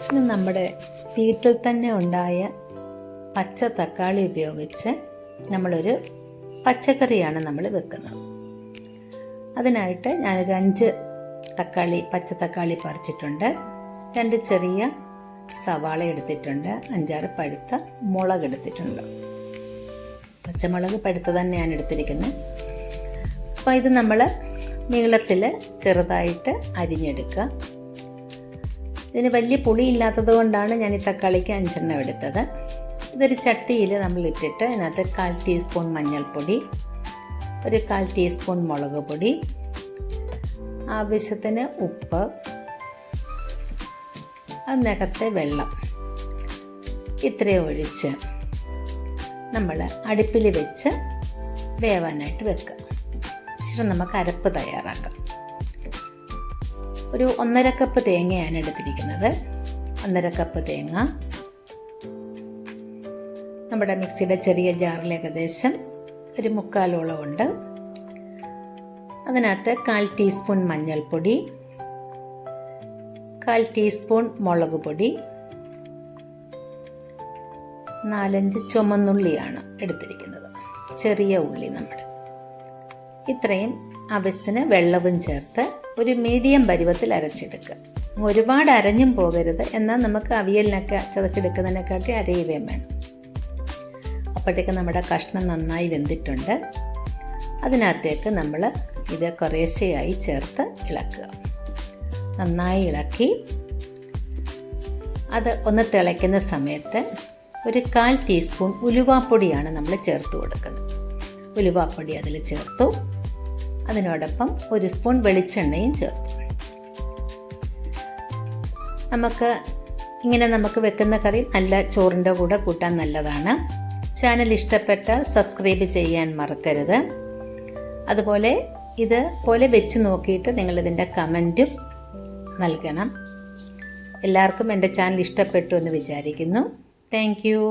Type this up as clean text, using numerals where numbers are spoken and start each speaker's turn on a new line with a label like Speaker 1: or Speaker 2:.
Speaker 1: ഇത് നമ്മുടെ വീട്ടിൽ തന്നെ ഉണ്ടായ പച്ച തക്കാളി ഉപയോഗിച്ച് നമ്മളൊരു പച്ചക്കറിയാണ് നമ്മൾ വെക്കുന്നത്. അതിനായിട്ട് ഞാനൊരു 5 തക്കാളി, പച്ച തക്കാളി പറിച്ചിട്ടുണ്ട്. 2 ചെറിയ സവാള എടുത്തിട്ടുണ്ട്. 5-6 പഴുത്ത മുളക് എടുത്തിട്ടുണ്ട്. പച്ചമുളക് പഴുത്ത തന്നെയാണ് എടുത്തിരിക്കുന്നത്. അപ്പോൾ ഇത് നമ്മൾ നീളത്തിൽ ചെറുതായിട്ട് അരിഞ്ഞെടുക്കുക. ഇതിന് വലിയ പുളി ഇല്ലാത്തത് കൊണ്ടാണ് ഞാൻ ഈ തക്കാളിക്ക് 5 എണ്ണം എടുത്തത്. ഇതൊരു ചട്ടിയിൽ നമ്മൾ ഇട്ടിട്ട് അതിനകത്ത് 1/4 ടീസ്പൂൺ മഞ്ഞൾപ്പൊടി, ഒരു 1/4 ടീസ്പൂൺ മുളക് പൊടി, ആവശ്യത്തിന് ഉപ്പ്, അതിനകത്തെ വെള്ളം ഇത്രയും ഒഴിച്ച് നമ്മൾ അടുപ്പിൽ വെച്ച് വേവാനായിട്ട് വെക്കുക. ശേഷം നമുക്ക് അരപ്പ് തയ്യാറാക്കാം. ഒരു 1.5 കപ്പ് തേങ്ങയാണ് എടുത്തിരിക്കുന്നത്. 1.5 കപ്പ് തേങ്ങ നമ്മുടെ മിക്സിയുടെ ചെറിയ ജാറിൽ ഏകദേശം ഒരു 3/4 ഉണ്ട്. അതിനകത്ത് 1/4 ടീസ്പൂൺ മഞ്ഞൾപ്പൊടി, 1/4 ടീസ്പൂൺ മുളക് പൊടി, 4-5 ചുമന്നുള്ളിയാണ് എടുത്തിരിക്കുന്നത്, ചെറിയ ഉള്ളി നമ്മുടെ. ഇത്രയും ആവശ്യത്തിന് വെള്ളവും ചേർത്ത് ഒരു മീഡിയം പരുവത്തിൽ അരച്ചെടുക്കുക. ഒരുപാട് അരഞ്ഞും പോകരുത്, എന്നാൽ നമുക്ക് അവിയലിനൊക്കെ ചതച്ചെടുക്കുന്നതിനെക്കാട്ടി അരയുകയും വേണം. അപ്പോഴത്തേക്ക് നമ്മുടെ കഷ്ണം നന്നായി വെന്തിട്ടുണ്ട്. അതിനകത്തേക്ക് നമ്മൾ ഇത് കുറേശ്ശെയായി ചേർത്ത് ഇളക്കുക. നന്നായി ഇളക്കി അത് ഒന്ന് തിളയ്ക്കുന്ന സമയത്ത് ഒരു 1/4 ടീസ്പൂൺ ഉലുവാപ്പൊടിയാണ് നമ്മൾ ചേർത്ത് കൊടുക്കുന്നത്. ഉലുവാപ്പൊടി അതിൽ ചേർത്തു. അതിനോടൊപ്പം 1 സ്പൂൺ വെളിച്ചെണ്ണയും ചേർത്തു. നമുക്ക് വെക്കുന്ന കറി നല്ല ചോറിൻ്റെ കൂടെ കൂട്ടാൻ നല്ലതാണ്. ചാനൽ ഇഷ്ടപ്പെട്ടാൽ സബ്സ്ക്രൈബ് ചെയ്യാൻ മറക്കരുത്. അതുപോലെ ഇതുപോലെ വെച്ച് നോക്കിയിട്ട് നിങ്ങളിതിൻ്റെ കമൻറ്റും നൽകണം. എല്ലാവർക്കും എൻ്റെ ചാനൽ ഇഷ്ടപ്പെട്ടു എന്ന് വിചാരിക്കുന്നു. Thank you.